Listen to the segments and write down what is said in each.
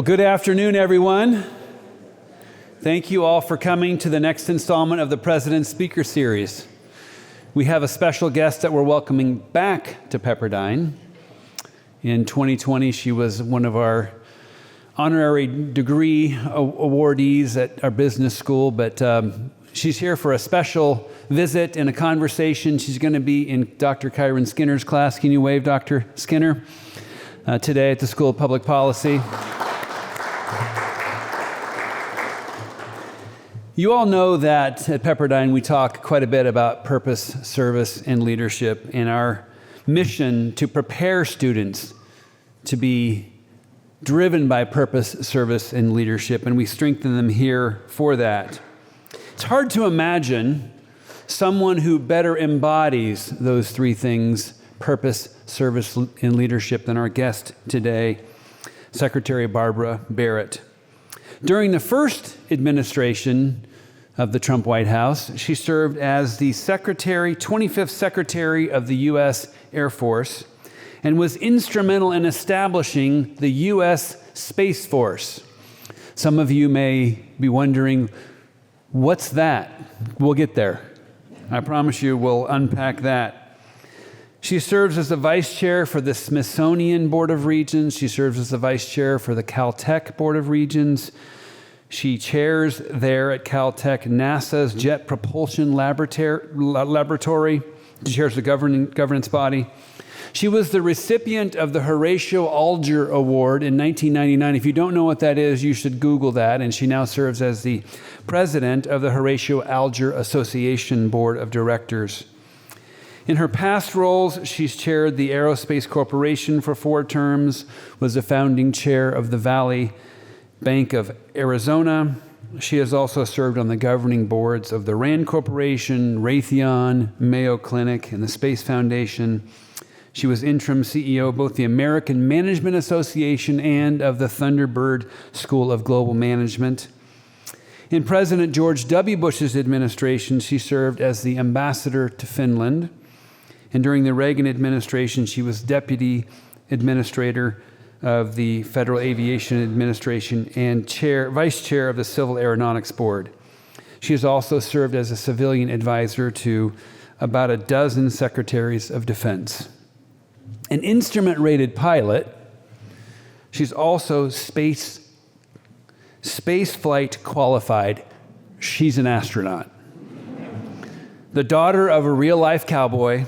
Well, good afternoon, everyone. Thank you all for coming to the next installment of the President's Speaker Series. We have a special guest that we're welcoming back to Pepperdine. In 2020, she was one of our honorary degree awardees at our business school, but she's here for a special visit and a conversation. She's going to be in Dr. Kyron Skinner's class. Can you wave, Dr. Skinner? Today at the School of Public Policy. You all know that at Pepperdine we talk quite a bit about purpose, service, and leadership, and our mission to prepare students to be driven by purpose, service, and leadership, and we strengthen them here for that. It's hard to imagine someone who better embodies those three things, purpose, service, and leadership, than our guest today, Secretary Barbara Barrett. During the first administration of the Trump White House, she served as the 25th Secretary of the U.S. Air Force and was instrumental in establishing the U.S. Space Force. Some of you may be wondering, what's that? We'll get there. I promise you we'll unpack that. She serves as the Vice Chair for the Smithsonian Board of Regents. She serves as the Vice Chair for the Caltech Board of Regents. She chairs there at Caltech NASA's Jet Propulsion Laboratory. She chairs the governance body. She was the recipient of the Horatio Alger Award in 1999. If you don't know what that is, you should Google that. And she now serves as the president of the Horatio Alger Association Board of Directors. In her past roles, she's chaired the Aerospace Corporation for 4 terms, was the founding chair of the Valley Bank of Arizona. She has also served on the governing boards of the RAND Corporation, Raytheon, Mayo Clinic, and the Space Foundation. She was interim CEO of both the American Management Association and of the Thunderbird School of Global Management. In President George W. Bush's administration, she served as the ambassador to Finland. And during the Reagan administration, she was deputy administrator of the Federal Aviation Administration and vice chair of the Civil Aeronautics Board. She has also served as a civilian advisor to about a dozen secretaries of defense. An instrument-rated pilot, she's also space flight qualified. She's an astronaut. The daughter of a real-life cowboy,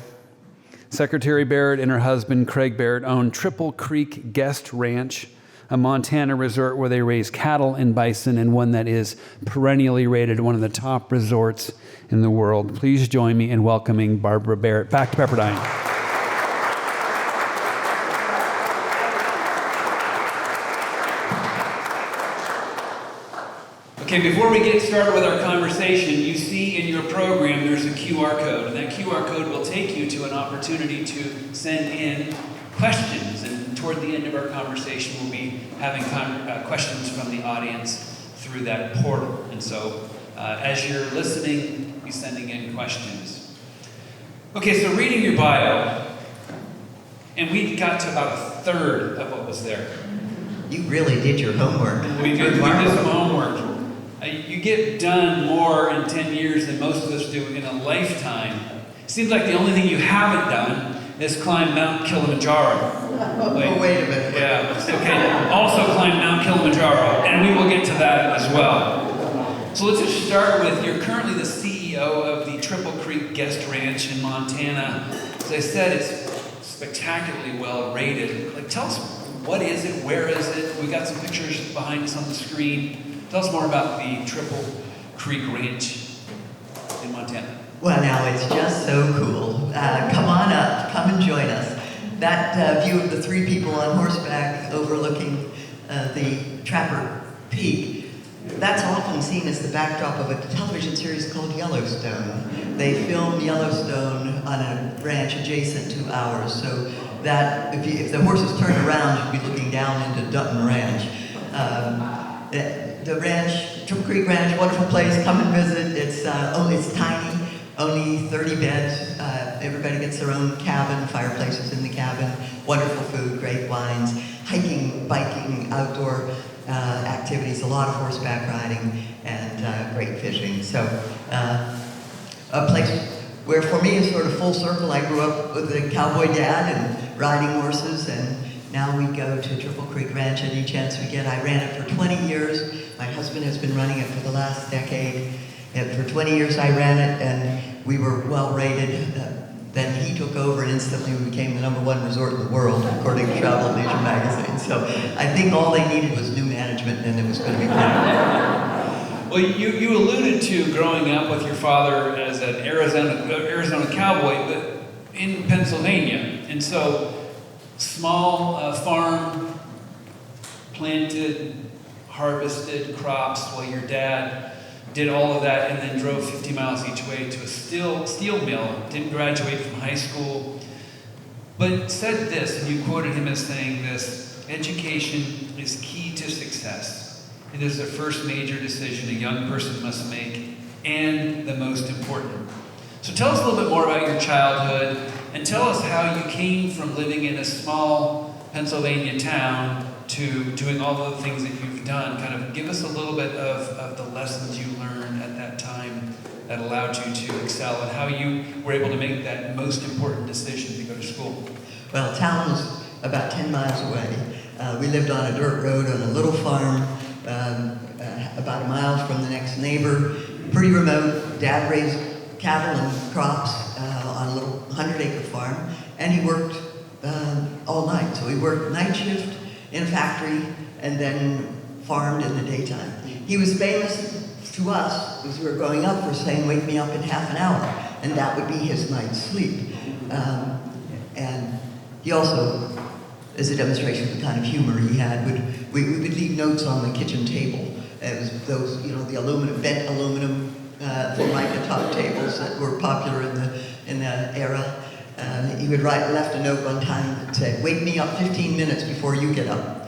Secretary Barrett and her husband, Craig Barrett, own Triple Creek Guest Ranch, a Montana resort where they raise cattle and bison, and one that is perennially rated one of the top resorts in the world. Please join me in welcoming Barbara Barrett back to Pepperdine. Okay, before we get started with our conversation, you see in your program there's a QR code, and that QR code will take you to an opportunity to send in questions, and toward the end of our conversation we'll be having questions from the audience through that portal. And so as you're listening, be sending in questions. Okay, so reading your bio, and we got to about a third of what was there. You really did your homework. We did some homework. You get done more in 10 years than most of us do in a lifetime. Seems like the only thing you haven't done is climb Mount Kilimanjaro. Wait a minute. Yeah, okay. Also climb Mount Kilimanjaro, and we will get to that as well. So let's just start with, you're currently the CEO of the Triple Creek Guest Ranch in Montana. As I said, it's spectacularly well rated. Tell us, what is it? Where is it? We got some pictures behind us on the screen. Tell us more about the Triple Creek Ranch in Montana. Well, now it's just so cool. Come on up, come and join us. That view of the 3 people on horseback overlooking the Trapper Peak, that's often seen as the backdrop of a television series called Yellowstone. They filmed Yellowstone on a ranch adjacent to ours, so that if the horses turned around, you'd be looking down into Dutton Ranch. The ranch, Triple Creek Ranch, wonderful place. Come and visit. It's tiny, only 30 beds. Everybody gets their own cabin, fireplaces in the cabin, wonderful food, great wines, hiking, biking, outdoor activities, a lot of horseback riding, and great fishing. So a place where for me is sort of full circle. I grew up with a cowboy dad and riding horses, and now we go to Triple Creek Ranch any chance we get. I ran it for 20 years. My husband has been running it for the last decade. And for 20 years I ran it, and we were well rated. Then he took over, and instantly we became the #1 resort in the world, according to Travel and Leisure magazine. So I think all they needed was new management, and it was going to be good. Well, you alluded to growing up with your father as an Arizona cowboy, but in Pennsylvania. And so, small farm, planted, harvested crops while your dad did all of that and then drove 50 miles each way to a steel mill, didn't graduate from high school, but said this, and you quoted him as saying this: education is key to success. It is the first major decision a young person must make, and the most important. So tell us a little bit more about your childhood, and tell us how you came from living in a small Pennsylvania town to doing all the things that you've done. Kind of give us a little bit of the lessons you learned at that time that allowed you to excel, and how you were able to make that most important decision to go to school. Well, town was about 10 miles away. We lived on a dirt road on a little farm, about a mile from the next neighbor. Pretty remote. Dad raised cattle and crops on a little 100-acre farm, and he worked all night. So he worked night shift in a factory and then farmed in the daytime. He was famous to us as we were growing up for saying, "Wake me up in half an hour," and that would be his night's sleep. And he also, as a demonstration of the kind of humor he had, we would leave notes on the kitchen table. It was those, the bent aluminum Formica top tables that were popular in the era. He would left a note one time that said, "Wake me up 15 minutes before you get up."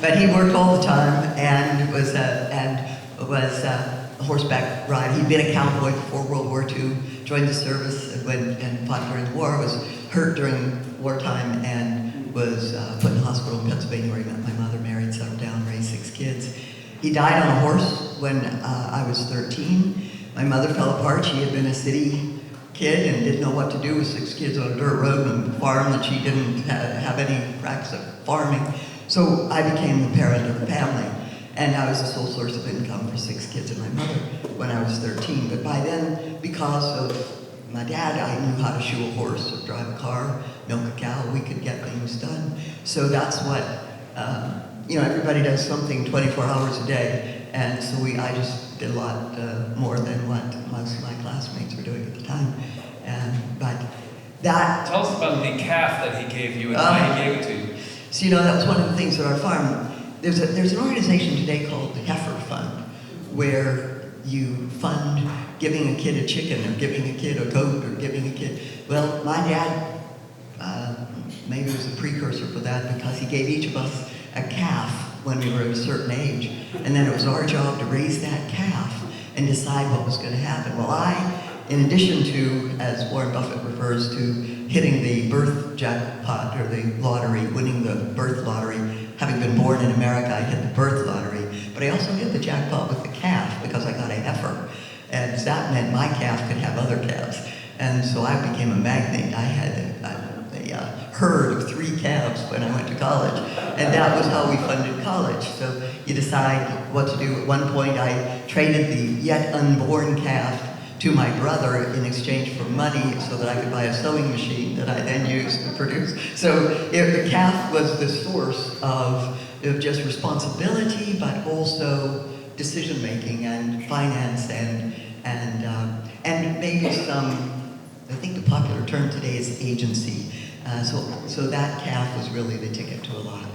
But he worked all the time and was a horseback rider. He'd been a cowboy before World War II, joined the service and fought during the war, was hurt during wartime, and was put in the hospital in Pennsylvania, where he met my mother, married, settled down, raised 6 kids. He died on a horse when I was 13. My mother fell apart. She had been a city kid and didn't know what to do with 6 kids on a dirt road and a farm that she didn't have any practice of farming. So I became the parent of the family, and I was the sole source of income for 6 kids and my mother when I was 13. But by then, because of my dad, I knew how to shoe a horse or drive a car, milk a cow. We could get things done. So that's what, everybody does something 24 hours a day. And so I just did a lot more than what most of my classmates were doing at the time. But that... Tell us about the calf that he gave you and why he gave it to you. So, that was one of the things at our farm. There's an organization today called the Heifer Fund, where you fund giving a kid a chicken or giving a kid a goat or giving a kid... Well, my dad maybe was a precursor for that, because he gave each of us a calf when we were at a certain age, and then it was our job to raise that calf and decide what was going to happen. Well, in addition to, as Warren Buffett refers to, hitting the birth jackpot or the lottery, winning the birth lottery, having been born in America, I hit the birth lottery, but I also hit the jackpot with the calf because I got a heifer, and that meant my calf could have other calves, and so I became a magnate. I had a herd of 3 calves when I went to college, and that was how we funded college. So you decide what to do. At one point, I traded the yet unborn calf to my brother in exchange for money so that I could buy a sewing machine that I then used to produce. So the calf was the source of just responsibility, but also decision-making and finance and maybe some, I think the popular term today is agency. So that calf was really the ticket to a lot.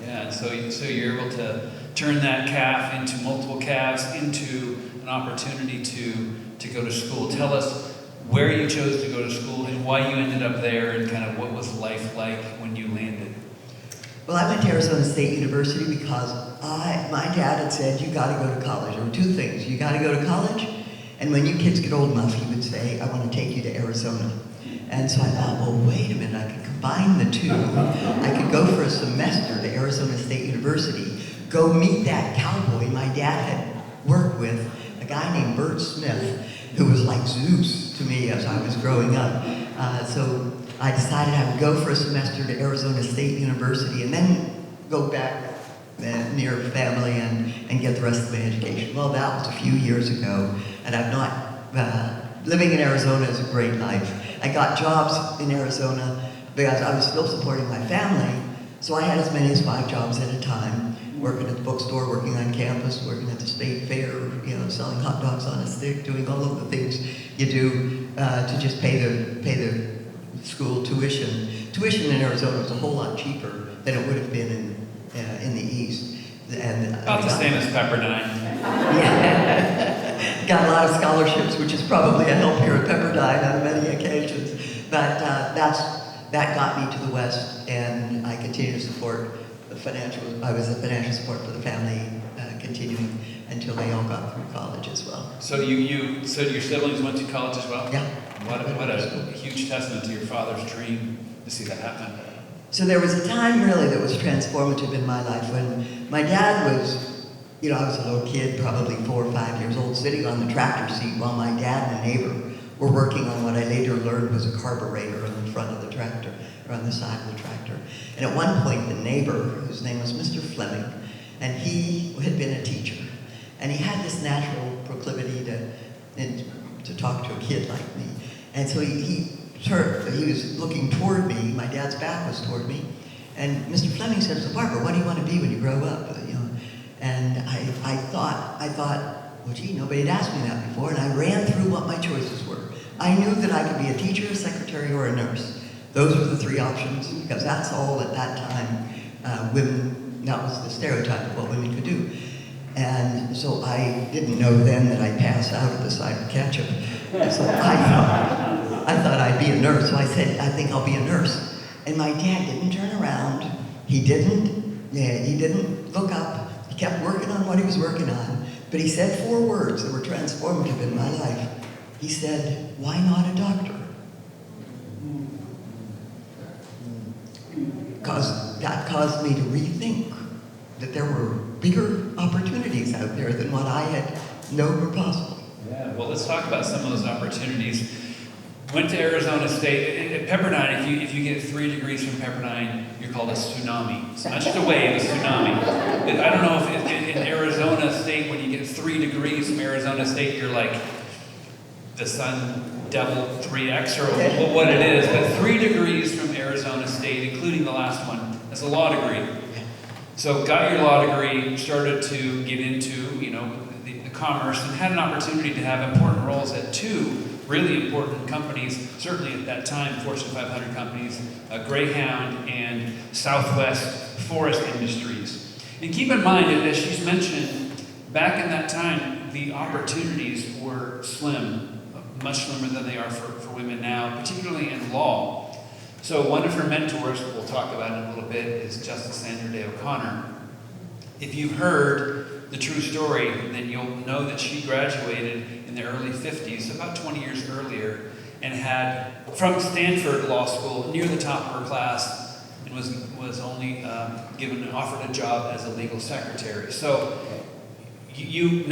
Yeah, and so you're able to turn that calf into multiple calves into an opportunity to go to school. Tell us where you chose to go to school and why you ended up there, and kind of what was life like when you landed. Well, I went to Arizona State University because my dad had said, "You got to go to college." There were 2 things. You got to go to college, and when you kids get old enough, he would say, "I want to take you to Arizona." And so I thought, well, wait a minute, I could combine the two. I could go for a semester to Arizona State University, go meet that cowboy my dad had worked with, a guy named Bert Smith, who was like Zeus to me as I was growing up. So I decided I would go for a semester to Arizona State University and then go back near family and get the rest of my education. Well, that was a few years ago, and I'm not, living in Arizona is a great life. I got jobs in Arizona because I was still supporting my family, so I had as many as 5 jobs at a time, working at the bookstore, working on campus, working at the state fair, selling hot dogs on a stick, doing all of the things you do to just pay the school tuition. Tuition in Arizona was a whole lot cheaper than it would have been in the East. And about the same as Pepperdine. Yeah. Got a lot of scholarships, which is probably a help here at Pepperdine on many occasions. But that got me to the West, and I continue to support I was a financial support for the family, continuing until they all got through college as well. So your siblings went to college as well? Yeah. What a huge testament to your father's dream to see that happen. So there was a time really that was transformative in my life when my dad was, I was a little kid, probably 4 or 5 years old, sitting on the tractor seat while my dad and a neighbor were working on what I later learned was a carburetor on the front of the tractor, or on the side of the tractor. And at one point, the neighbor, whose name was Mr. Fleming, and he had been a teacher, and he had this natural proclivity to talk to a kid like me. And so he was looking toward me, my dad's back was toward me, and Mr. Fleming said, "So Barbara, what do you want to be when you grow up?" And I thought, well, gee, nobody had asked me that before, and I ran through what my choices were. I knew that I could be a teacher, a secretary, or a nurse. Those were the 3 options, because that's all at that time that was the stereotype of what women could do. And so I didn't know then that I'd pass out of the side of ketchup. So I thought I'd be a nurse, so I said, I think I'll be a nurse. And my dad didn't turn around. He didn't look up. He kept working on what he was working on. But he said 4 words that were transformative in my life. He said, "Why not a doctor?" Because that caused me to rethink that there were bigger opportunities out there than what I had known were possible. Yeah, well, let's talk about some of those opportunities. Went to Arizona State. At Pepperdine, if you get 3 degrees from Pepperdine, you're called a tsunami. So not just a wave, a tsunami. I don't know if in Arizona State, when you get 3 degrees from Arizona State, you're like the sun double 3x or what it is. But 3 degrees from Arizona State, including the last one, that's a law degree. So got your law degree, started to get into the commerce, and had an opportunity to have important roles at 2 really important companies, certainly at that time, Fortune 500 companies, Greyhound and Southwest Forest Industries. And keep in mind, as she's mentioned, back in that time, the opportunities were slim, much slimmer than they are for women now, particularly in law. So one of her mentors, we'll talk about in a little bit, is Justice Sandra Day O'Connor. If you've heard the true story, then you'll know that she graduated in the early 50s, about 20 years earlier, and had, from Stanford Law School, near the top of her class, and was only offered a job as a legal secretary. So you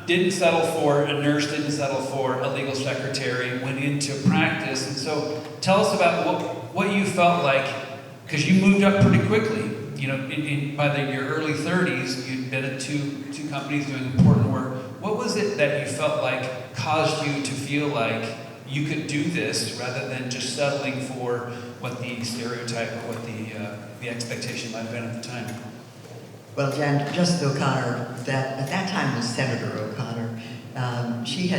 didn't settle for a nurse, didn't settle for a legal secretary, went into practice. And so tell us about what you felt like, because you moved up pretty quickly. By your early 30s, you'd been at two companies doing important work. What was it that you felt like caused you to feel like you could do this rather than just settling for what the stereotype or what the expectation might have been at the time? Well, Jan, Justice O'Connor, at that time was Senator O'Connor. She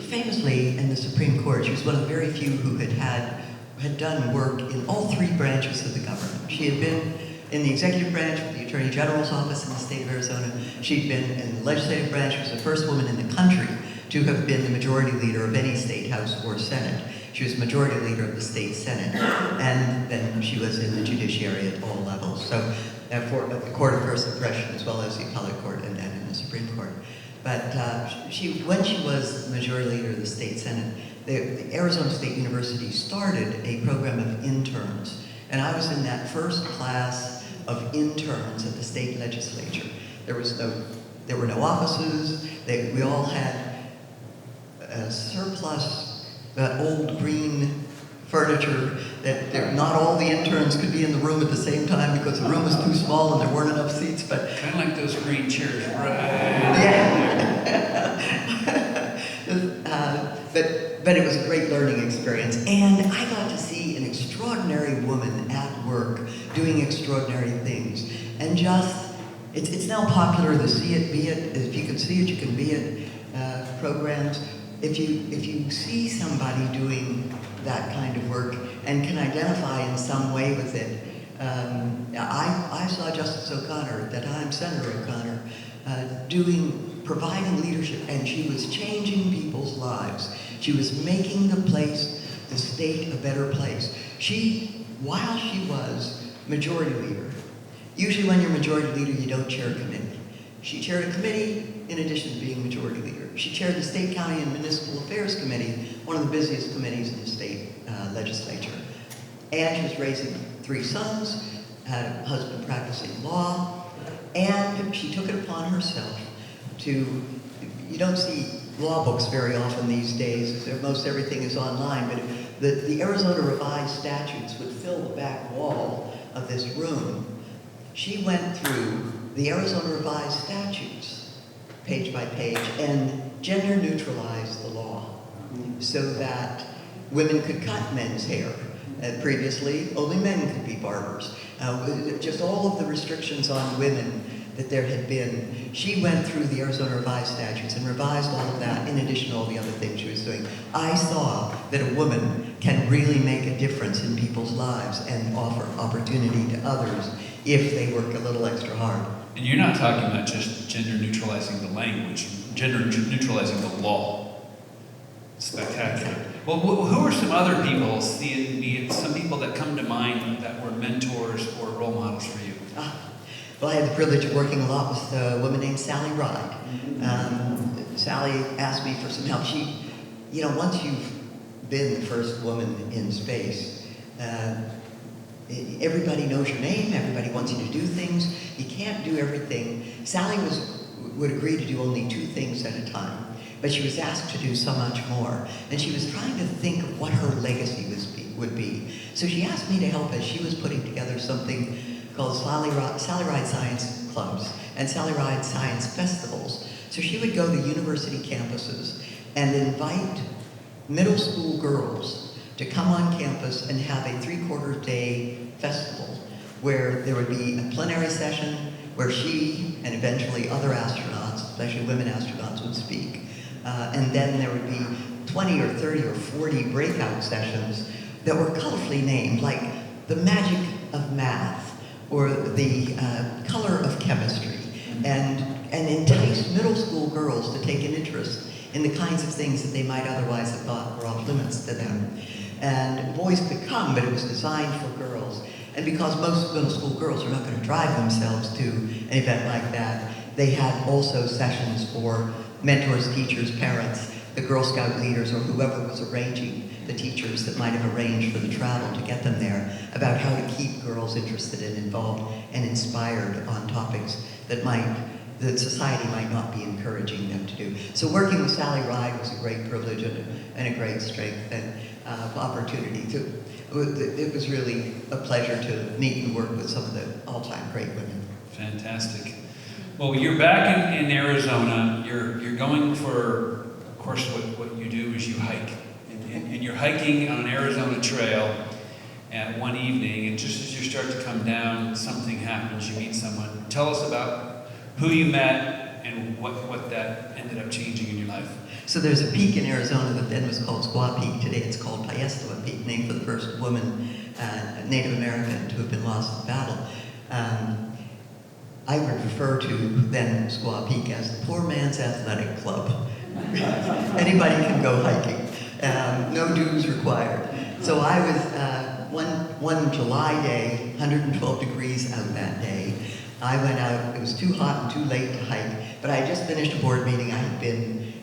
famously in the Supreme Court, she was one of the very few who had done work in all 3 branches of the government. She had been in the executive branch with the Attorney General's office in the state of Arizona. She'd been in the legislative branch. She was the first woman in the country to have been the majority leader of any state house or senate. She was majority leader of the state senate, and then she was in the judiciary at all levels. So for the court of first impression, as well as the appellate court and then in the Supreme Court. But when she was majority leader of the state senate, the Arizona State University started a program of interns. And I was in that first class of interns at the state legislature. There were no offices. We all had surplus, old green furniture that not all the interns could be in the room at the same time because the room was too small and there weren't enough seats. But kind of like those green chairs, right? Yeah. But it was a great learning experience, and I got to see an extraordinary woman at work doing extraordinary things, and it's now popular, the see it, be it, if you can see it, you can be it programs. If you see somebody doing that kind of work and can identify in some way with it, I saw Justice O'Connor, at that time Senator O'Connor, providing leadership, and she was changing people's lives. She was making the state, a better place. While she was majority leader, usually when you're majority leader, you don't chair a committee. She chaired a committee in addition to being majority leader. She chaired the State, County, and Municipal Affairs Committee, one of the busiest committees in the state legislature. And she was raising 3 sons, had a husband practicing law, and she took it upon herself you don't see law books very often these days, most everything is online, but the Arizona Revised Statutes would fill the back wall of this room. She went through the Arizona Revised Statutes, page by page, and gender neutralized the law so that women could cut men's hair. Previously, only men could be barbers. Just all of the restrictions on women that there had been. She went through the Arizona Revised Statutes and revised all of that in addition to all the other things she was doing. I saw that a woman can really make a difference in people's lives and offer opportunity to others if they work a little extra hard. And you're not talking about just gender neutralizing the language, gender neutralizing the law. Spectacular. Well, who are some other people, some people that come to mind that were mentors or role models for you? Well, I had the privilege of working a lot with a woman named Sally Ride. Sally asked me for some help. Once you've been the first woman in space, everybody knows your name, everybody wants you to do things. You can't do everything. Sally would agree to do only 2 things at a time, but she was asked to do so much more. And she was trying to think of what her legacy would be. So she asked me to help as she was putting together something called Sally Ride Science Clubs and Sally Ride Science Festivals. So she would go to university campuses and invite middle school girls to come on campus and have a 3/4 day festival where there would be a plenary session where she and eventually other astronauts, especially women astronauts, would speak. And then there would be 20 or 30 or 40 breakout sessions that were colorfully named, like the magic of math, or the color of chemistry, and entice middle school girls to take an interest in the kinds of things that they might otherwise have thought were off limits to them. And boys could come, but it was designed for girls. And because most middle school girls are not going to drive themselves to an event like that, they had also sessions for mentors, teachers, parents, the Girl Scout leaders, or whoever was arranging the teachers that might have arranged for the travel to get them there, about how to keep girls interested and involved and inspired on topics that society might not be encouraging them to do. So working with Sally Ride was a great privilege and a great strength and opportunity. It was really a pleasure to meet and work with some of the all-time great women. Fantastic. Well, you're back in Arizona. You're going for, of course, what you do is you hike. And you're hiking on an Arizona trail at one evening, and just as you start to come down, something happens. You meet someone. Tell us about who you met and what that ended up changing in your life. So there's a peak in Arizona that then was called Squaw Peak. Today it's called Payestoa Peak, named for the first woman, Native American, to have been lost in battle. I would refer to then Squaw Peak as the poor man's athletic club. Anybody can go hiking. No dues required. So I was, one July day, 112 degrees out that day. I went out, it was too hot and too late to hike, but I had just finished a board meeting. I had been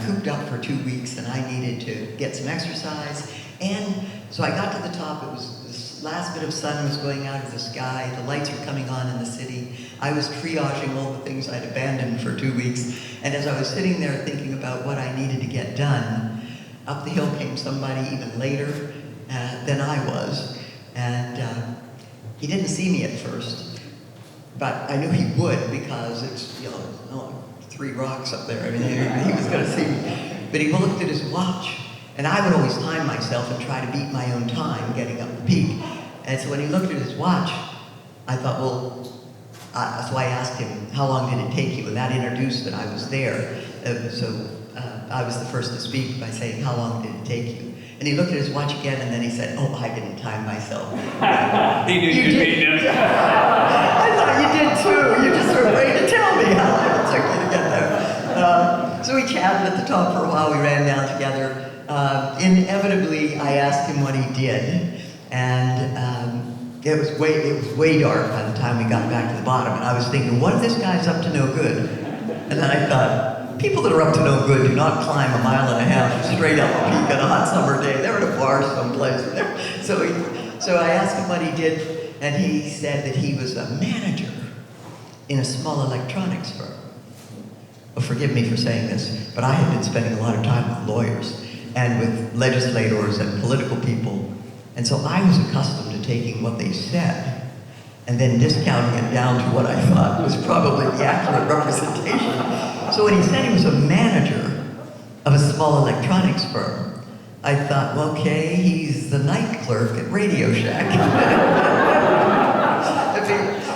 cooped up for 2 weeks, and I needed to get some exercise. And so I got to the top. It was this last bit of sun was going out of the sky. The lights were coming on in the city. I was triaging all the things I'd abandoned for 2 weeks. And as I was sitting there thinking about what I needed to get done, up the hill came somebody even later than I was. And he didn't see me at first, but I knew he would because it's, 3 rocks up there. I mean, he was going to see me. But he looked at his watch. And I would always time myself and try to beat my own time getting up the peak. And so when he looked at his watch, I thought, so I asked him, how long did it take you? And that introduced that I was there. I was the first to speak by saying, how long did it take you? And he looked at his watch again, and then he said, I didn't time myself. He knew you'd beat him. I thought you did too. You just were afraid to tell me how long it took you to get there. So we chatted at the top for a while. We ran down together. Inevitably, I asked him what he did, and it was way dark by the time we got back to the bottom, and I was thinking, what if this guy's up to no good? And then I thought, people that are up to no good do not climb 1.5 miles straight up a peak on a hot summer day. They're at a bar someplace. So I asked him what he did, and he said that he was a manager in a small electronics firm. Well, forgive me for saying this, but I had been spending a lot of time with lawyers and with legislators and political people. And so I was accustomed to taking what they said and then discounting it down to what I thought was probably the accurate representation. So when he said he was a manager of a small electronics firm, I thought, well, okay, he's the night clerk at Radio Shack.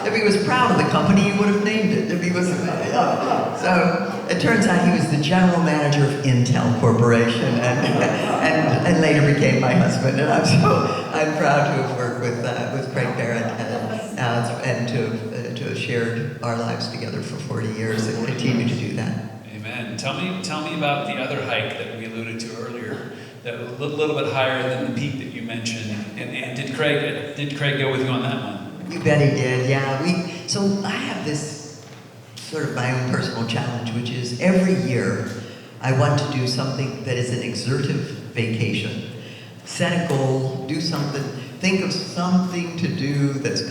If he was proud of the company, he would have named it. If he was, So it turns out he was the general manager of Intel Corporation, and later became my husband. And I'm proud to have worked with Craig Barrett and to have shared our lives together for 40 years and continue to do that. Amen. Tell me about the other hike that we alluded to earlier, that was a little bit higher than the peak that you mentioned. And did Craig go with you on that one? You bet he did, yeah. So I have this sort of my own personal challenge, which is every year I want to do something that is an exertive vacation. Set a goal, do something, think of something to do that's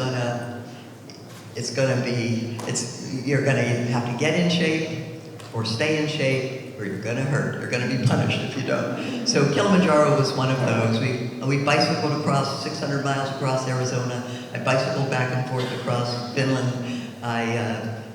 you're gonna have to get in shape or stay in shape, or you're gonna hurt. You're gonna be punished if you don't. So Kilimanjaro was one of those. We bicycled across 600 miles across Arizona. I bicycled back and forth across Finland.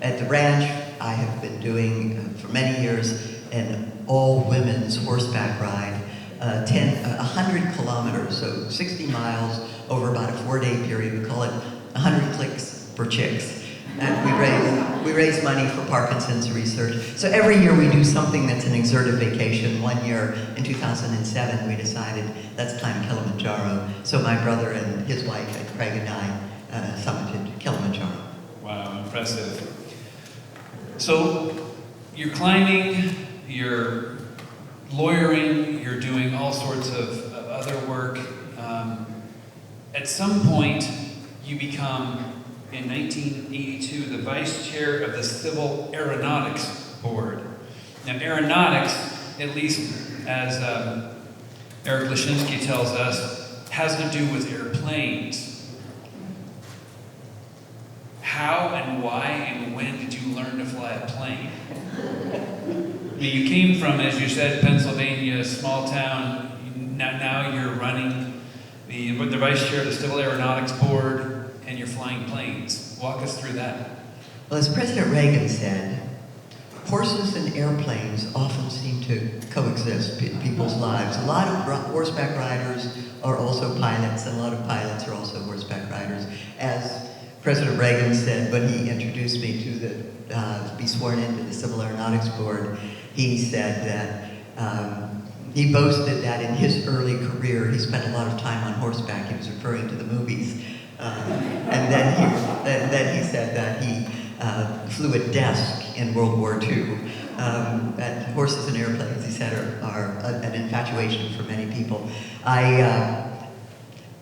At the ranch, I have been doing for many years an all-women's horseback ride, 100 kilometers, so 60 miles over about a 4-day period. We call it 100 clicks for chicks. And we raise money for Parkinson's research. So every year we do something that's an exertive vacation. One year, in 2007, we decided let's climb Kilimanjaro. So my brother and his wife and Craig and I summited Kilimanjaro. Wow, impressive. So you're climbing, you're lawyering, you're doing all sorts of other work. At some point, you become, in 1982, the vice chair of the Civil Aeronautics Board. Now, aeronautics, at least as Eric Lashinsky tells us, has to do with airplanes. How and why and when did you learn to fly a plane? I mean, you came from, as you said, Pennsylvania, small town. Now you're running the vice chair of the Civil Aeronautics Board, and you're flying planes. Walk us through that. Well, as President Reagan said, horses and airplanes often seem to coexist in people's lives. A lot of horseback riders are also pilots, and a lot of pilots are also horseback riders. As President Reagan said when he introduced me to be sworn into the Civil Aeronautics Board, he said that he boasted that in his early career he spent a lot of time on horseback. He was referring to the movies. And then he said that he flew a desk in World War II. And horses and airplanes, he said, are an infatuation for many people.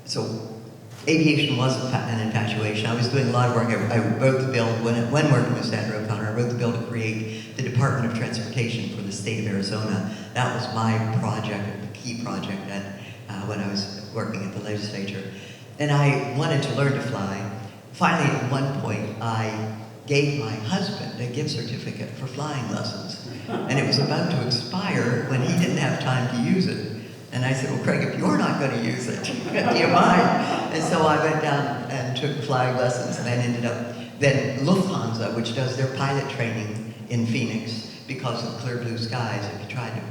So aviation wasn't an infatuation. I was doing a lot of work. I wrote the bill, when working with Senator O'Connor, I wrote the bill to create the Department of Transportation for the state of Arizona. That was my project, the key project when I was working at the legislature. And I wanted to learn to fly. Finally, at one point, I gave my husband a gift certificate for flying lessons. And it was about to expire when he didn't have time to use it. And I said, well, Craig, if you're not going to use it, do you mind? And so I went down and took flying lessons and then ended up, then Lufthansa, which does their pilot training in Phoenix because of clear blue skies, if you tried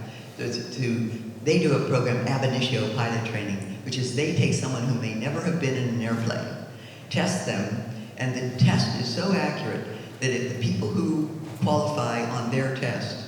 they do a program, ab initio pilot training, which is they take someone who may never have been in an airplane, test them, and the test is so accurate that the people who qualify on their test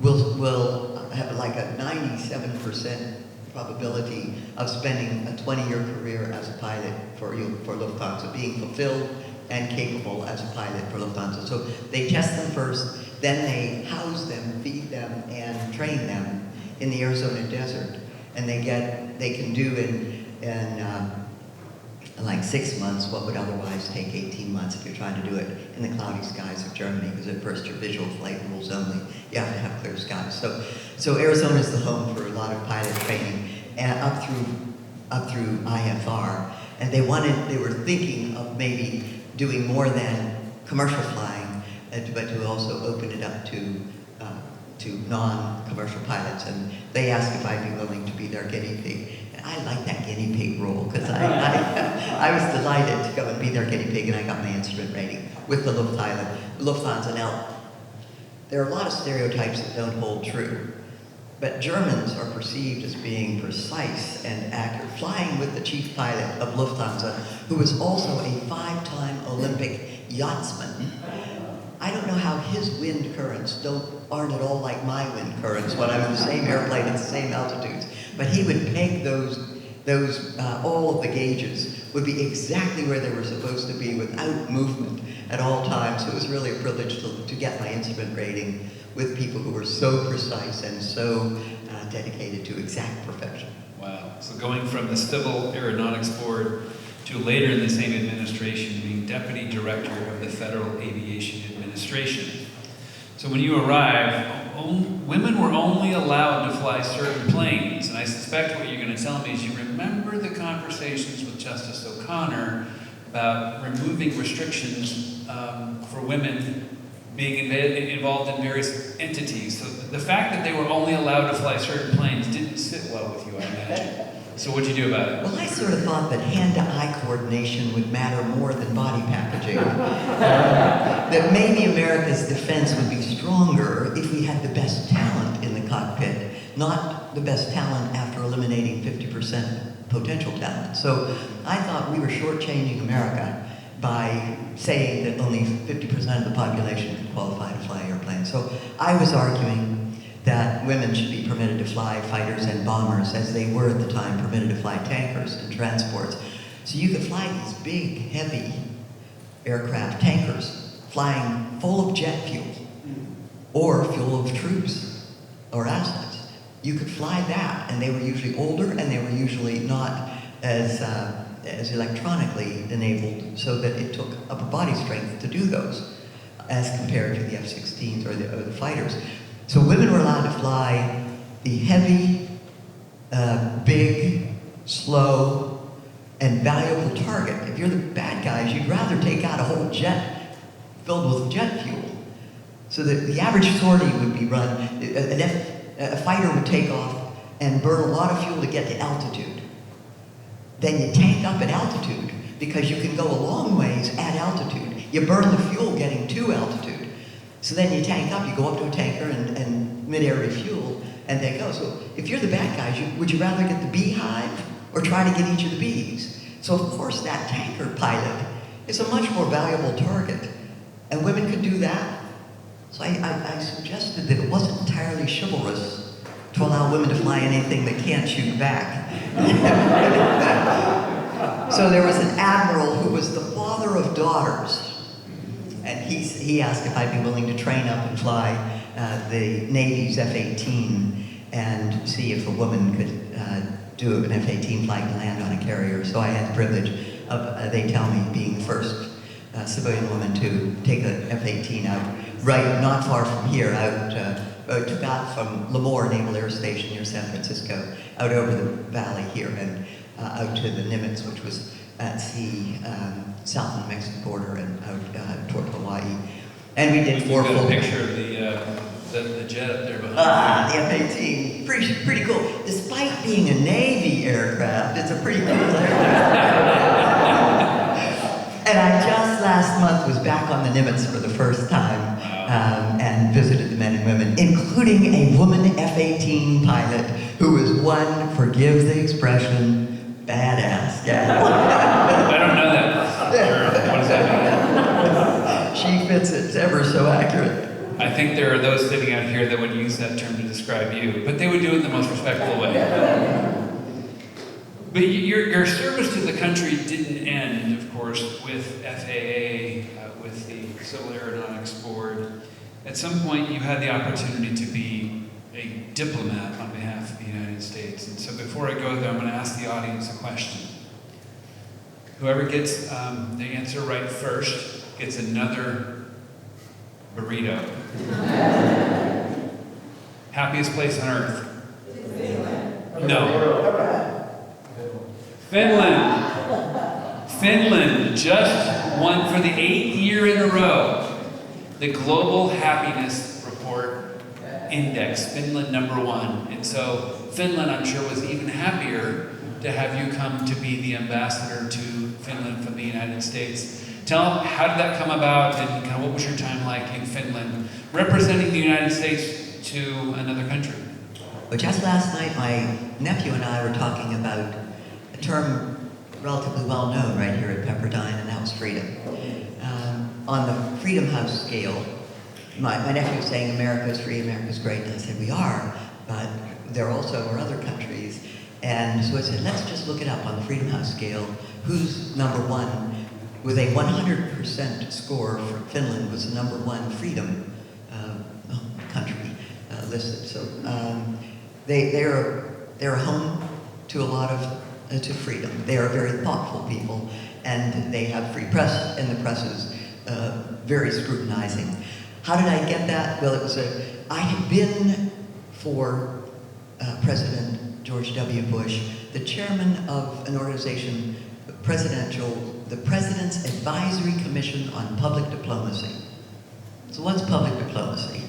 will have like a 97% probability of spending a 20-year career as a pilot for Lufthansa, being fulfilled and capable as a pilot for Lufthansa. So they test them first, then they house them, feed them, and train them in the Arizona desert. And they can do in like 6 months what would otherwise take 18 months if you're trying to do it in the cloudy skies of Germany, because at first your visual flight rules only. You have to have clear skies. So Arizona is the home for a lot of pilot training, and up through IFR. And they were thinking of maybe doing more than commercial flying, but to also open it up to non-commercial pilots. And they asked if I'd be willing to be their guinea pig. I like that guinea pig role because I was delighted to go and be their guinea pig, and I got my instrument rating with the Lufthansa. Now, there are a lot of stereotypes that don't hold true, but Germans are perceived as being precise and accurate. Flying with the chief pilot of Lufthansa, who was also a 5-time Olympic yachtsman. I don't know how his wind currents aren't at all like my wind currents when I'm in the same airplane at the same altitudes. But he would peg those all of the gauges would be exactly where they were supposed to be without movement at all times. So it was really a privilege to get my instrument rating with people who were so precise and so dedicated to exact perfection. Wow. So going from the Civil Aeronautics Board to later in the same administration being Deputy Director of the Federal Aviation Administration. So when you arrived, women were only allowed to fly certain planes, and I suspect what you're going to tell me is you remember the conversations with Justice O'Connor about removing restrictions for women being involved in various entities. So the fact that they were only allowed to fly certain planes didn't sit well with you, I imagine. So what'd you do about it? Well, I sort of thought that hand-to-eye coordination would matter more than body packaging. That maybe America's defense would be stronger if we had the best talent in the cockpit, not the best talent after eliminating 50% potential talent. So I thought we were shortchanging America by saying that only 50% of the population could qualify to fly airplanes. So I was arguing that women should be permitted to fly fighters and bombers, as they were at the time permitted to fly tankers and transports. So you could fly these big, heavy aircraft, tankers, flying full of jet fuel or fuel of troops or assets. You could fly that, and they were usually older, and they were usually not as electronically enabled, so that it took upper body strength to do those, as compared to the F-16s or the fighters. So women were allowed to fly the heavy, big, slow, and valuable target. If you're the bad guys, you'd rather take out a whole jet filled with jet fuel. So the average sortie would be run, a fighter would take off and burn a lot of fuel to get to altitude. Then you tank up at altitude, because you can go a long ways at altitude. You burn the fuel getting to altitude. So then you tank up, you go up to a tanker and mid-air refuel, and they go. So if you're the bad guys, would you rather get the beehive or try to get each of the bees? So of course that tanker pilot is a much more valuable target, and women could do that. So I suggested that it wasn't entirely chivalrous to allow women to fly anything that can't shoot back. So there was an admiral who was the father of daughters, and he asked if I'd be willing to train up and fly the Navy's F-18 and see if a woman could do an F-18 flight and land on a carrier. So I had the privilege of, they tell me, being the first civilian woman to take an F-18 out, right not far from here, took out from Lemoore Naval Air Station near San Francisco, out over the valley here, and out to the Nimitz, which was at sea, south of the Mexican border, and out toward Hawaii. And we did 4 full. We've got a picture of the jet up there behind. The F-18, pretty cool. Despite being a Navy aircraft, it's a pretty cool aircraft. And I just last month was back on the Nimitz for the first time, and visited the men and women, including a woman F-18 pilot who was one, forgive the expression, badass gal. I don't know that. What does that mean? She fits it ever so accurate. I think there are those sitting out here that would use that term to describe you, but they would do it in the most respectful way. But your service to the country didn't end, of course, with FAA, with the Civil Aeronautics Board. At some point, you had the opportunity to be a diplomat on behalf of the United States. And so before I go there, I'm going to ask the audience a question. Whoever gets the answer right first gets another burrito. Happiest place on earth? No. Finland just won for the 8th year in a row the Global Happiness Report Index. Finland #1. And so Finland, I'm sure, was even happier to have you come to be the ambassador to Finland from the United States. Tell them, how did that come about, and kind of what was your time like in Finland, representing the United States to another country? Well, just last night, my nephew and I were talking about a term relatively well known right here at Pepperdine, and that was freedom. On the Freedom House scale, my nephew was saying America's free, America's great, and I said we are, but there also are other countries. And so I said, let's just look it up on the Freedom House scale. Who's #1? With a 100% score for Finland was the #1 freedom country listed. So they're home to a lot of to freedom. They are very thoughtful people, and they have free press, and the press is very scrutinizing. How did I get that? Well, I had been for President George W. Bush, the chairman of an organization, the President's Advisory Commission on Public Diplomacy. So what's public diplomacy?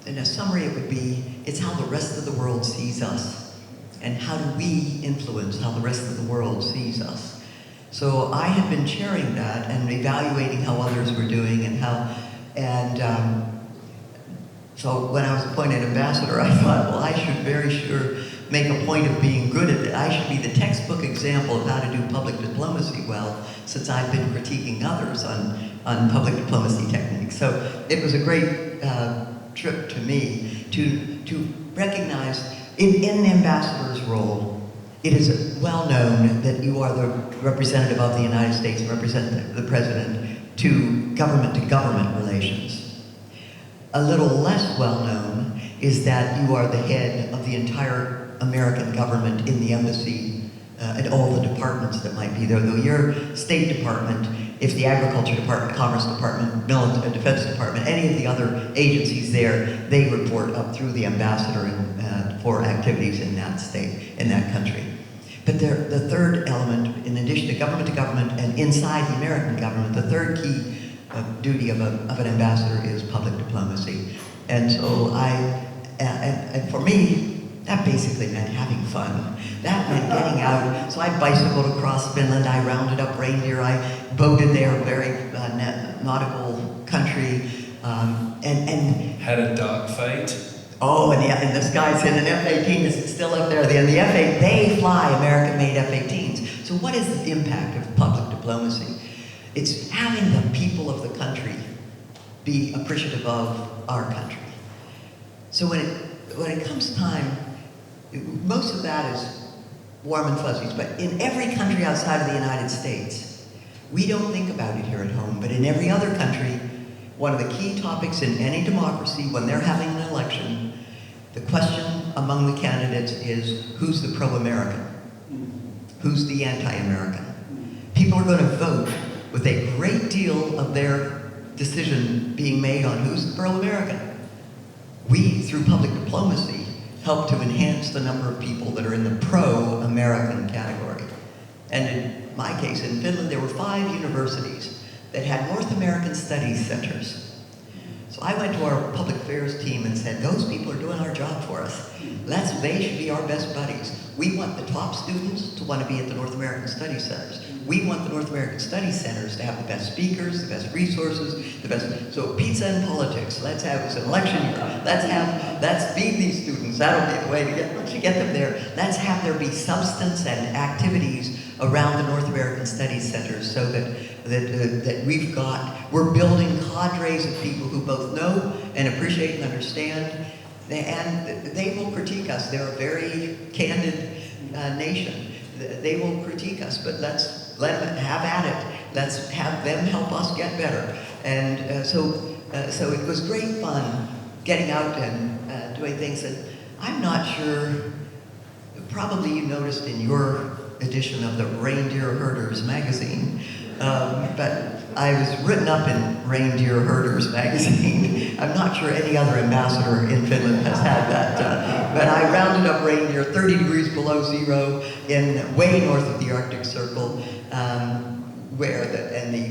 In a summary, it would be, it's how the rest of the world sees us, and how do we influence how the rest of the world sees us. So I had been chairing that and evaluating how others were doing so when I was appointed ambassador, I thought, well, I should very sure make a point of being good at it. I should be the textbook example of how to do public diplomacy well, since I've been critiquing others on public diplomacy techniques. So it was a great trip to me to recognize in the ambassador's role, it is well known that you are the representative of the United States and represent the president to government relations. A little less well known is that you are the head of the entire American government in the embassy and all the departments that might be there. Though your State Department, if the Agriculture Department, Commerce Department, Defense Department, any of the other agencies there, they report up through the ambassador for activities in that state, in that country. But the third element, in addition to government and inside the American government, the third key duty of an ambassador is public diplomacy. And so and for me, that basically meant having fun. That meant getting out. So I bicycled across Finland, I rounded up reindeer, I boated there, very nautical country, and had a dog fight. Oh, and this guy's in an F-18, is still up there. And the F-18, they fly American-made F-18s. So what is the impact of public diplomacy? It's having the people of the country be appreciative of our country. So when it comes time, most of that is warm and fuzzies, but in every country outside of the United States, we don't think about it here at home, but in every other country, one of the key topics in any democracy when they're having an election, the question among the candidates is, who's the pro-American? Who's the anti-American? people are going to vote with a great deal of their decision being made on who's pro-American. We, through public diplomacy, help to enhance the number of people that are in the pro-American category. And in my case, in Finland, there were 5 universities that had North American Studies centers. So I went to our public affairs team and said, those people are doing our job for us. They should be our best buddies. We want the top students to want to be at the North American Studies centers. We want the North American Studies centers to have the best speakers, the best resources, the best. So pizza and politics. Let's have it's an election year. Let's feed these students. That'll be the way to once you get them there. Let's have there be substance and activities around the North American Studies centers, so that we're building cadres of people who both know and appreciate and understand, and they will critique us. They're a very candid nation. They will critique us, but let's let them have at it. Let's have them help us get better. And so it was great fun getting out and doing things. And I'm not sure, probably you noticed in your edition of the Reindeer Herders magazine, but I was written up in Reindeer Herders magazine. I'm not sure any other ambassador in Finland has had that, but I rounded up reindeer 30 degrees below zero way north of the Arctic Circle,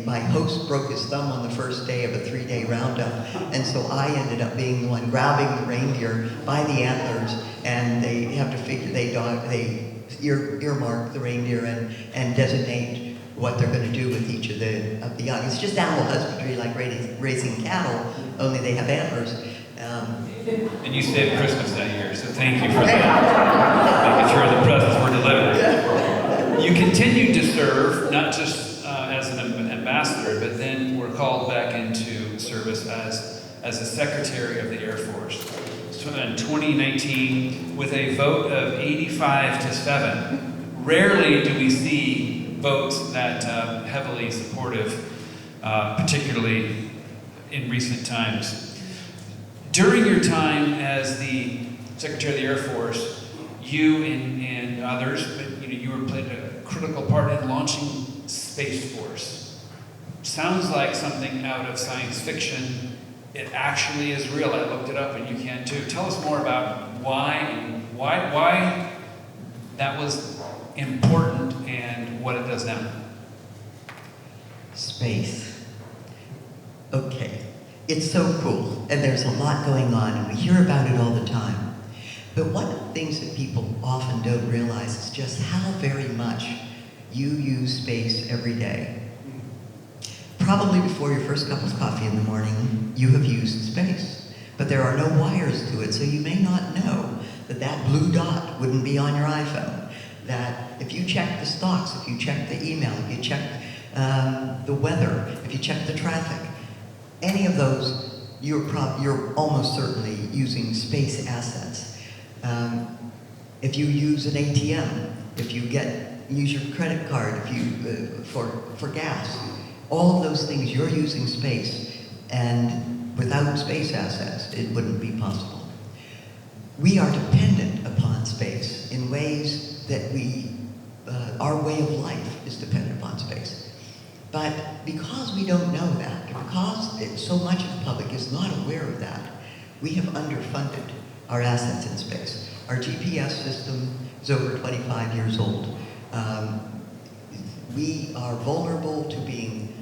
my host broke his thumb on the first day of a 3-day roundup, and so I ended up being the one grabbing the reindeer by the antlers, and they have to figure, they earmark the reindeer and designate what they're going to do with each of the young. It's just animal husbandry, like raising cattle, only they have antlers. And you saved Christmas that year, so thank you for that. Making sure the presents were delivered. Yeah. You continued to serve, not just as an ambassador, but then were called back into service as a Secretary of the Air Force. So in 2019, with a vote of 85-7, rarely do we see votes that heavily supportive, particularly in recent times. During your time as the Secretary of the Air Force, you and others, but you were played a critical part in launching Space Force. Sounds like something out of science fiction. It actually is real. I looked it up, and you can too. Tell us more about why that was important and what it does now. Space. Okay. It's so cool, and there's a lot going on, and we hear about it all the time. But one of the things that people often don't realize is just how very much you use space every day. Probably before your first cup of coffee in the morning, you have used space. But there are no wires to it, so you may not know that blue dot wouldn't be on your iPhone. That if you check the stocks, if you check the email, if you check the weather, if you check the traffic, any of those, you're almost certainly using space assets. If you use an ATM, if you use your credit card, if you for gas, all of those things, you're using space, and without space assets, it wouldn't be possible. We are dependent upon space in ways that our way of life is dependent upon space. But because we don't know that, because so much of the public is not aware of that, we have underfunded our assets in space. Our GPS system is over 25 years old. We are vulnerable to being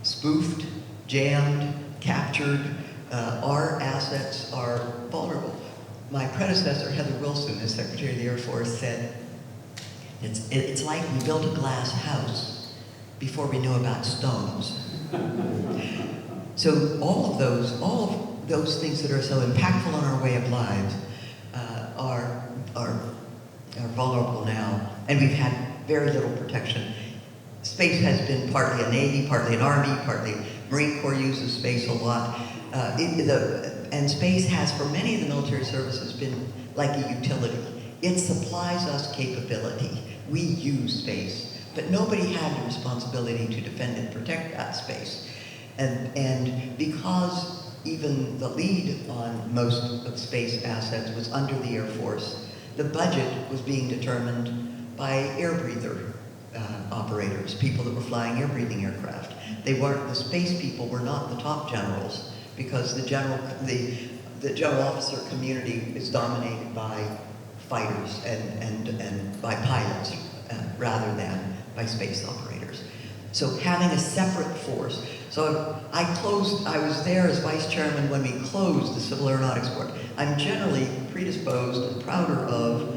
spoofed, jammed, captured. Our assets are vulnerable. My predecessor, Heather Wilson, as Secretary of the Air Force, said, it's like we built a glass house before we knew about stones. So all of those things that are so impactful on our way of lives are vulnerable now, and we've had very little protection. Space has been partly a Navy, partly an Army, partly Marine Corps uses space a lot. And space has, for many of the military services, been like a utility. It supplies us capability. We use space, but nobody had the responsibility to defend and protect that space. And because even the lead on most of space assets was under the Air Force, the budget was being determined by air breather operators, people that were flying air-breathing aircraft. They weren't, the space people were not the top generals, because the general officer community is dominated by fighters and by pilots rather than by space operators. So having a separate force. So I was there as vice chairman when we closed the Civil Aeronautics Board. I'm generally predisposed and prouder of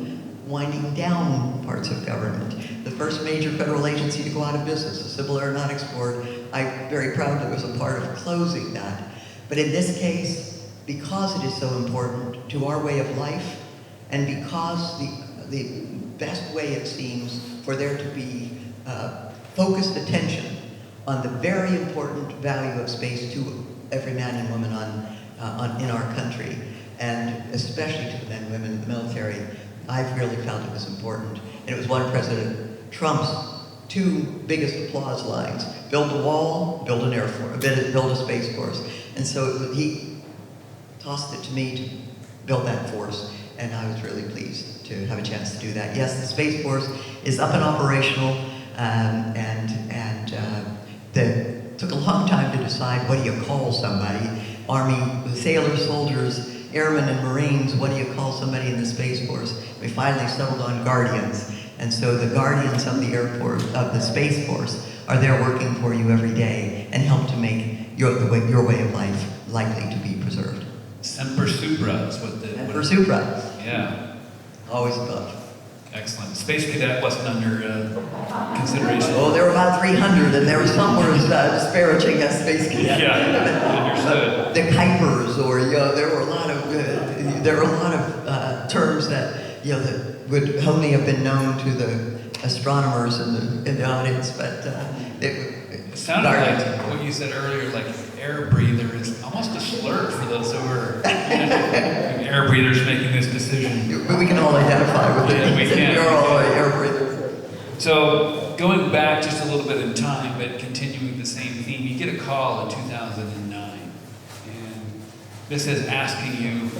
winding down parts of government. The first major federal agency to go out of business, the Civil Aeronautics Board, I'm very proud that was a part of closing that. But in this case, because it is so important to our way of life, and because the best way it seems for there to be focused attention on the very important value of space to every man and woman in our country, and especially to the men and women in the military, I've really felt it was important. And it was one of President Trump's two biggest applause lines: build a wall, build an air force, build a space force. And so he tossed it to me to build that force, and I was really pleased to have a chance to do that. Yes, the Space Force is up and operational, it took a long time to decide, what do you call somebody? Army, sailors, soldiers, airmen, and Marines, what do you call somebody in the Space Force? We finally settled on Guardians. And so the guardians of the Air Force, of the Space Force, are there working for you every day and help to make your way of life likely to be preserved. Semper Supra is what the... Semper Supra. Yeah. Always above. Excellent. Space Cadet wasn't under consideration. Oh, there were about 300, and there were some were disparaging as Space Cadet. Yeah, understood. The Kuipers, or there were a lot of terms that that would only have been known to the astronomers in the audience, but it sounded like what you said earlier, like air breather is almost a slur for those who are air breathers making this decision. We can all identify with it. Yeah, we can. We're all air breathers. So going back just a little bit in time, but continuing the same theme, you get a call in 2009, and this is asking you,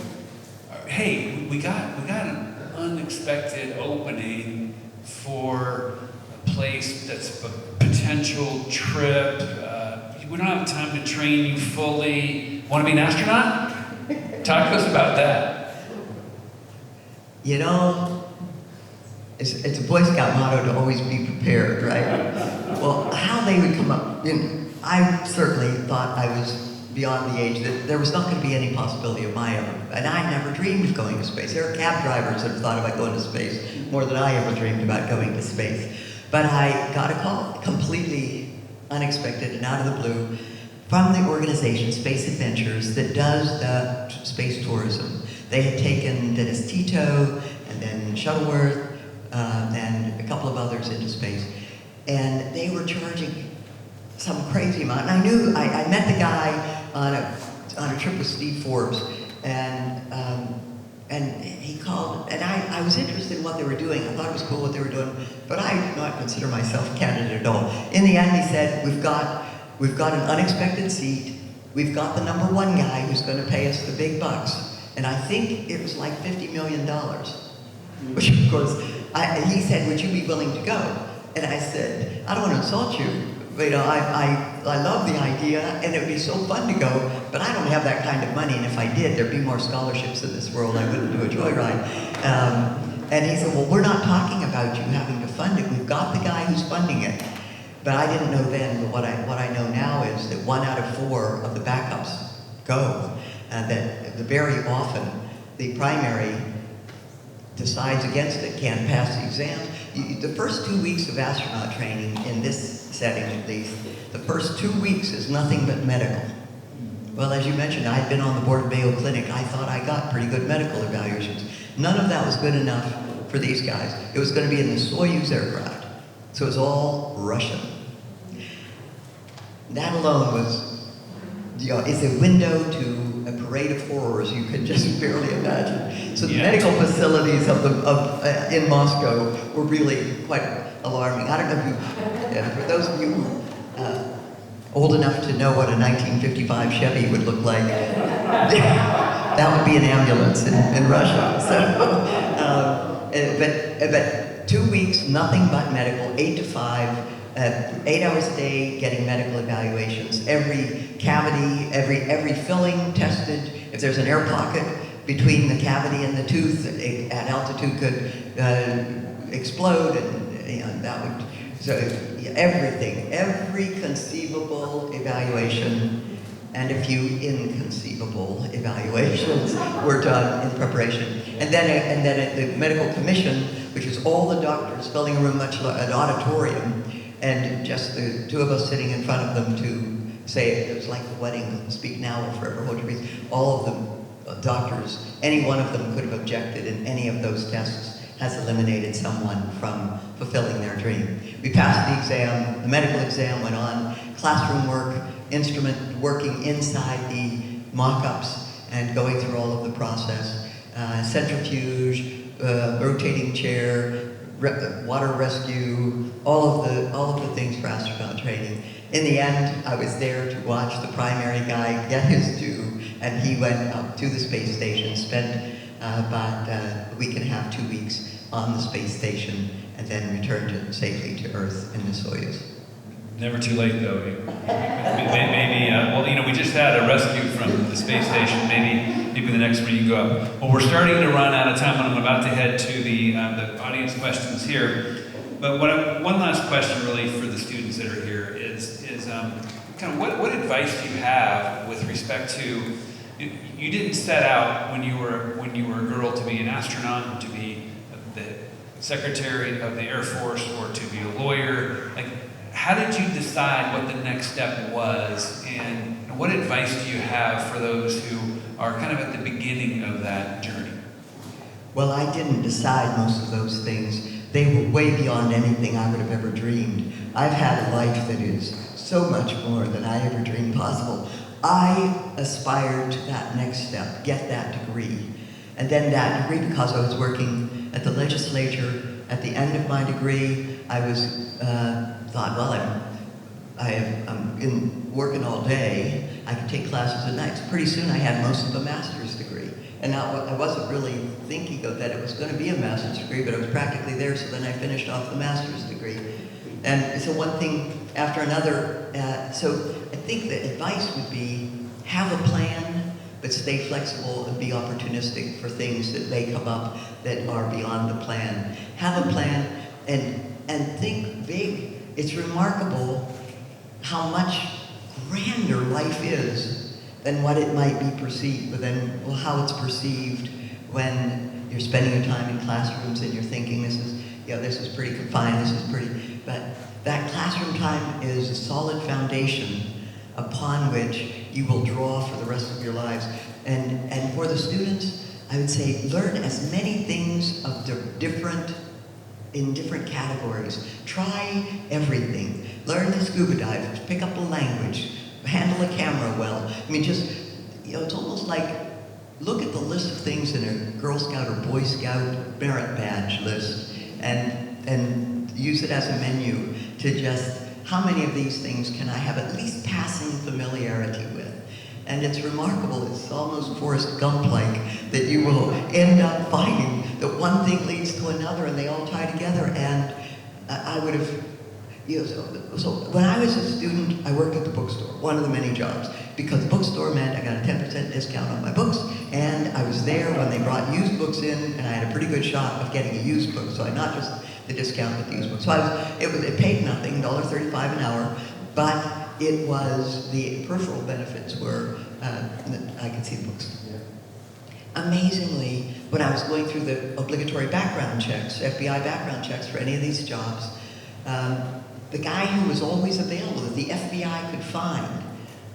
hey, we got an unexpected opening for a place that's a potential trip. We don't have time to train you fully. Want to be an astronaut? Talk to us about that. It's a Boy Scout motto to always be prepared, right? Well, how they would come up, I certainly thought I was beyond the age that there was not going to be any possibility of my own. And I never dreamed of going to space. There are cab drivers that have thought about going to space more than I ever dreamed about going to space. But I got a call, completely unexpected and out of the blue, from the organization Space Adventures that does the space tourism. They had taken Dennis Tito and then Shuttleworth and a couple of others into space. And they were charging some crazy amount. And I knew, I met the guy on a trip with Steve Forbes, and he called, and I was interested in what they were doing. I thought it was cool what they were doing, but I do not consider myself a candidate at all. In the end, he said, we've got an unexpected seat. We've got the #1 guy who's going to pay us the big bucks. And I think it was like $50 million, which of course, he said, would you be willing to go? And I said, I don't want to insult you, but I love the idea, and it would be so fun to go, but I don't have that kind of money, and if I did, there'd be more scholarships in this world. I wouldn't do a joyride. And he said, well, we're not talking about you having to fund it. We've got the guy who's funding it. But I didn't know then, but what I know now is that 1 out of 4 of the backups go, and that very often the primary decides against it, can't pass the exam. The first 2 weeks of astronaut training, in this setting at least, the first 2 weeks is nothing but medical. Well, as you mentioned, I'd been on the board of Mayo Clinic. I thought I got pretty good medical evaluations. None of that was good enough for these guys. It was going to be in the Soyuz aircraft. So it was all Russian. That alone was, it's a window to a parade of horrors you could just barely imagine. So the medical facilities in Moscow were really quite alarming. I don't know if you, for those of you who old enough to know what a 1955 Chevy would look like, that would be an ambulance in Russia. So, but 2 weeks, nothing but medical, 8 to 5, 8 hours a day getting medical evaluations. Every cavity, every filling tested. If there's an air pocket between the cavity and the tooth at altitude could explode, and that would, so everything, every conceivable evaluation and a few inconceivable evaluations were done in preparation. And then at the medical commission, which is all the doctors filling a room, much like an auditorium, and just the two of us sitting in front of them to say, it was like the wedding, speak now or forever hold your peace. All of the doctors, any one of them could have objected, and any of those tests has eliminated someone from fulfilling their dream. We passed the exam, the medical exam went on, classroom work, instrument working inside the mock-ups and going through all of the process, centrifuge, rotating chair, water rescue, all of the things for astronaut training. In the end, I was there to watch the primary guy get his due, and he went up to the space station, spent about a week and a half, 2 weeks on the space station, and then returned safely to Earth in the Soyuz. Never too late, though. Maybe well, you know, we just had a rescue from the space station. Maybe the next one you go up. Well, we're starting to run out of time, and I'm about to head to the audience questions here. But one last question, really, for the students that are here is kind of what advice do you have with respect to, you didn't set out when you were a girl to be an astronaut, to be the Secretary of the Air Force, or to be a lawyer. Like, how did you decide what the next step was, and what advice do you have for those who are kind of at the beginning of that journey? Well, I didn't decide most of those things. They were way beyond anything I would have ever dreamed. I've had a life that is so much more than I ever dreamed possible. I aspired to that next step, get that degree. And then that degree, because I was working at the legislature, at the end of my degree, I was thought, well, I'm working all day. I could take classes at night. So pretty soon I had most of a master's degree. And now I wasn't really thinking of that it was going to be a master's degree, but I was practically there, so then I finished off the master's degree. And so one thing after another, so I think the advice would be, have a plan, but stay flexible and be opportunistic for things that may come up that are beyond the plan. Have a plan and think big. It's remarkable how much grander life is than what it might be perceived, but then, well, how it's perceived when you're spending your time in classrooms and you're thinking this is pretty confined, this is pretty, but that classroom time is a solid foundation upon which you will draw for the rest of your lives. And for the students, I would say learn as many things of in different categories. Try everything. Learn to scuba dive, pick up a language, handle a camera well. I mean, just, it's almost like, look at the list of things in a Girl Scout or Boy Scout merit badge list and use it as a menu to just, how many of these things can I have at least passing familiarity with? And it's remarkable, it's almost Forrest Gump-like, that you will end up finding that one thing leads to another and they all tie together. And I would have, so when I was a student, I worked at the bookstore, one of the many jobs, because the bookstore meant I got a 10% discount on my books, and I was there when they brought used books in, and I had a pretty good shot of getting a used book, so I not just the discount with the used book. So it paid nothing, $1.35 an hour, but it was, the peripheral benefits were, I could see the books. Amazingly, when I was going through the obligatory background checks, FBI background checks for any of these jobs, the guy who was always available that the FBI could find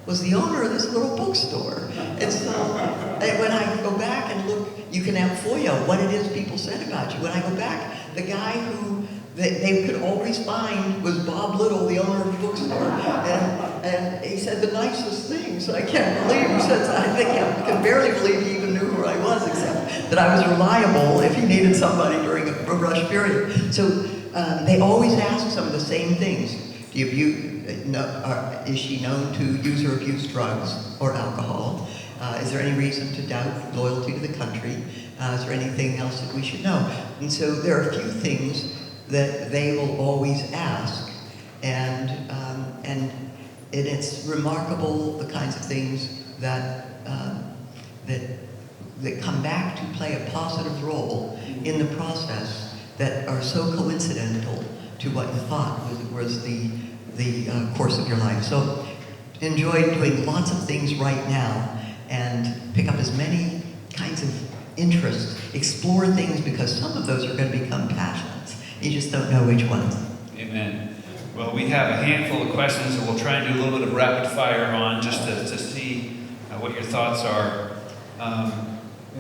was the owner of this little bookstore. And so when I go back and look, you can have FOIA, what it is people said about you. When I go back, the guy who they could always find was Bob Little, the owner of the bookstore. And he said the nicest things. I can't believe, he said, I think I can barely believe he even knew who I was, except that I was reliable if he needed somebody during a rush period. So they always ask some of the same things. Is she known to use or abuse drugs or alcohol? Is there any reason to doubt loyalty to the country? Is there anything else that we should know? And so there are a few things that they will always ask. And it's remarkable the kinds of things that come back to play a positive role in the process that are so coincidental to what you thought was the course of your life. So enjoy doing lots of things right now and pick up as many kinds of interests. Explore things, because some of those are going to become passions. You just don't know which ones. Amen. Well, we have a handful of questions that we'll try and do a little bit of rapid fire on, just to see what your thoughts are.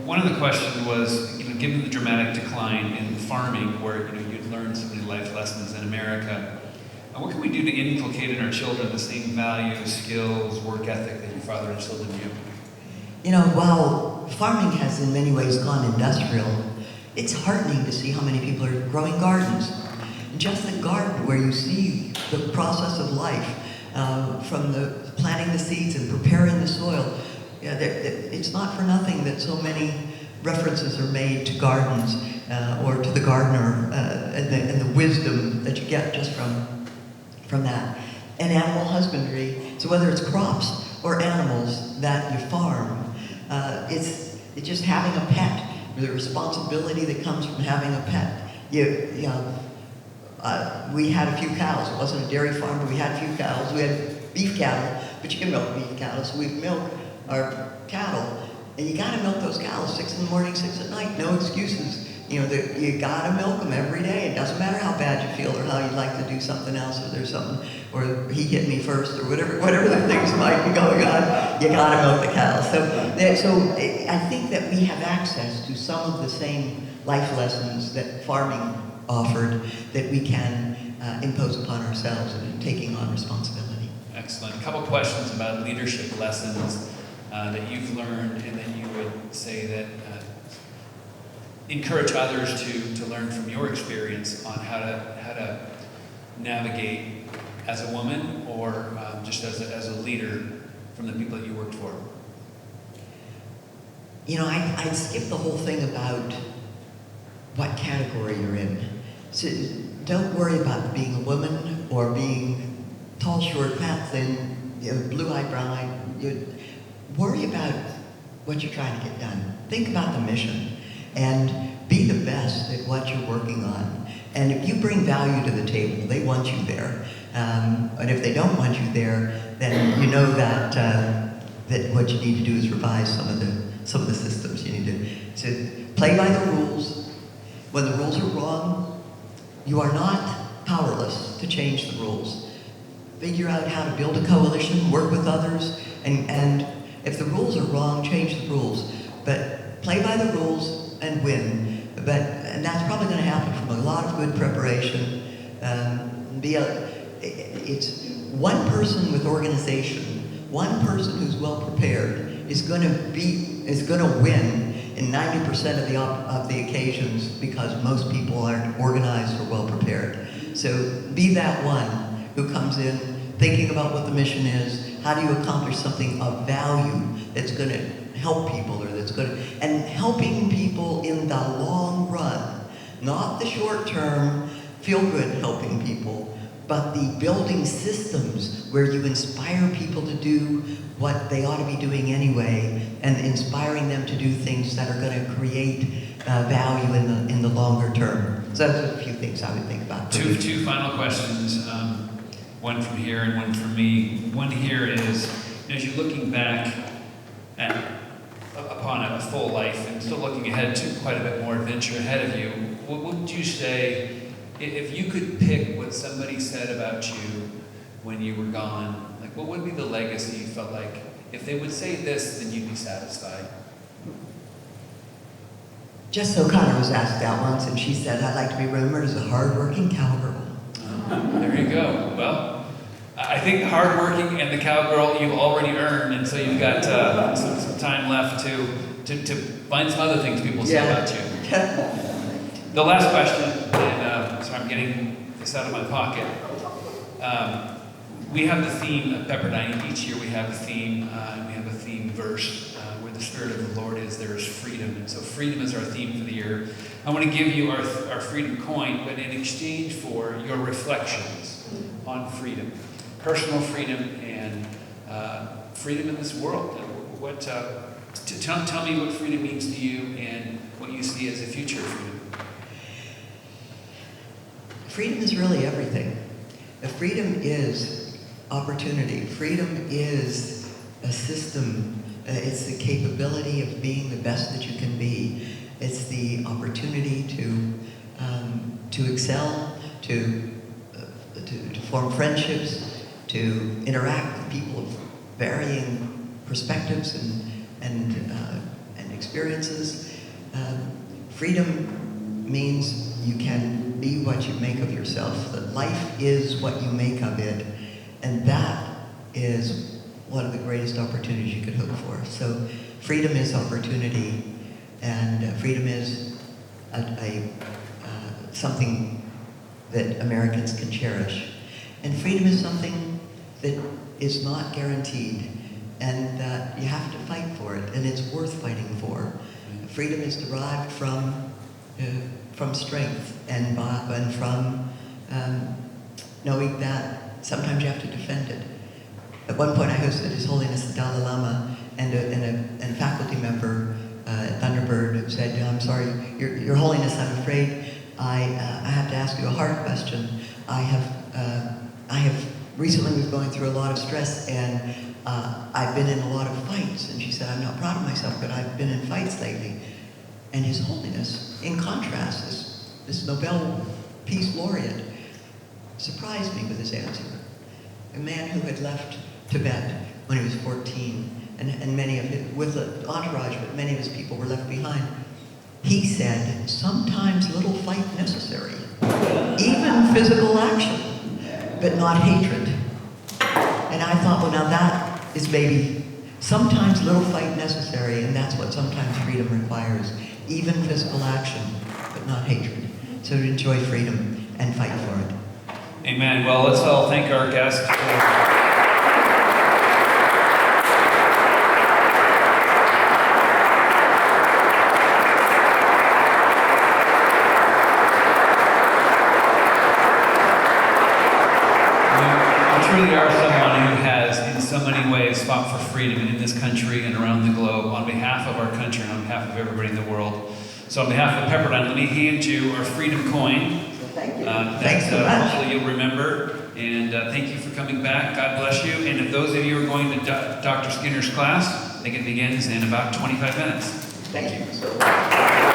One of the questions was, given the dramatic decline in farming, where you'd learned so many life lessons in America, what can we do to inculcate in our children the same values, skills, work ethic that your father instilled in you? While farming has in many ways gone industrial, it's heartening to see how many people are growing gardens. Just the garden, where you see the process of life, from the planting the seeds and preparing the soil. It's not for nothing that so many references are made to gardens or to the gardener and the wisdom that you get just from that. And animal husbandry, so whether it's crops or animals that you farm, it's just having a pet, the responsibility that comes from having a pet. We had a few cows. It wasn't a dairy farm, but we had a few cows. We had beef cattle, but you can milk beef cattle, so we milk our cattle. And you gotta milk those cows 6 in the morning, 6 at night, no excuses. You gotta milk them every day. It doesn't matter how bad you feel or how you'd like to do something else, or there's something, or he hit me first, or whatever the things might be going on, you gotta milk the cows. So I think that we have access to some of the same life lessons that farming offered that we can impose upon ourselves in taking on responsibility. Excellent. A couple questions about leadership lessons that you've learned and that you would say that encourage others to learn from your experience on how to navigate as a woman or just as a leader from the people that you worked for. I'd skip the whole thing about what category you're in. So don't worry about being a woman or being tall, short, fat, thin, blue-eyed, brown-eyed. Worry about what you're trying to get done. Think about the mission and be the best at what you're working on. And if you bring value to the table, they want you there. And if they don't want you there, then you know that what you need to do is revise some of the systems. You need to play by the rules. When the rules are wrong, you are not powerless to change the rules. Figure out how to build a coalition, work with others, and if the rules are wrong, change the rules. But play by the rules and win. And that's probably going to happen from a lot of good preparation. It's one person with organization, one person who's well prepared is going to win in 90% of the occasions, because most people aren't organized or well prepared. So be that one who comes in thinking about what the mission is. How do you accomplish something of value that's going to help people, and helping people in the long run, not the short term, feel good helping people, but the building systems where you inspire people to do what they ought to be doing anyway, and inspiring them to do things that are going to create value in the longer term. So those are a few things I would think about. Two final questions, one from here and one from me. One here is, as you're looking back upon a full life and still looking ahead to quite a bit more adventure ahead of you, what would you say, if you could pick what somebody said about you when you were gone, like what would be the legacy you felt like, if they would say this, then you'd be satisfied? Jess O'Connor was asked that once, and she said, "I'd like to be remembered as a hard-working cowgirl." There you go. Well, I think hardworking and the cowgirl you've already earned, and so you've got some time left to find some other things people say about you. The last question, and so I'm getting this out of my pocket. We have the theme of Pepperdine. Each year we have a theme, and we have a theme verse. Where the Spirit of the Lord is, there is freedom. And so freedom is our theme for the year. I want to give you our freedom coin, but in exchange for your reflections on freedom, personal freedom and freedom in this world. Tell me what freedom means to you and what you see as the future of freedom. Freedom is really everything. Freedom is opportunity. Freedom is a system. It's the capability of being the best that you can be. It's the opportunity to excel, to form friendships, to interact with people of varying perspectives and experiences. Freedom means you can be what you make of yourself. That life is what you make of it, and that is one of the greatest opportunities you could hope for. So freedom is opportunity, and freedom is something that Americans can cherish. And freedom is something that is not guaranteed, and that you have to fight for it, and it's worth fighting for. Freedom is derived from strength and from knowing that sometimes you have to defend it. At one point I hosted His Holiness the Dalai Lama and a faculty member at Thunderbird who said, "I'm sorry, Your Holiness, I'm afraid I have to ask you a hard question. I have recently been going through a lot of stress, and I've been in a lot of fights." And she said, "I'm not proud of myself, but I've been in fights lately." And His Holiness, in contrast, this Nobel Peace Laureate, surprised me with his answer. A man who had left Tibet when he was 14, and many of his, with the entourage, but many of his people were left behind. He said, "Sometimes little fight necessary, even physical action, but not hatred." And I thought, well, now that is maybe sometimes little fight necessary, and that's what sometimes freedom requires, even physical action, but not hatred. So to enjoy freedom and fight for it. Amen. Well, let's all thank our guest. Truly are someone who has, in so many ways, fought for freedom in this country and around the globe on behalf of our country and on behalf of everybody in the world. So on behalf of Pepperdine, let me hand you our freedom coin. Thank you. Thanks so much. Hopefully you'll remember. And thank you for coming back. God bless you. And if those of you are going to Dr. Skinner's class, I think it begins in about 25 minutes. Thank you so much.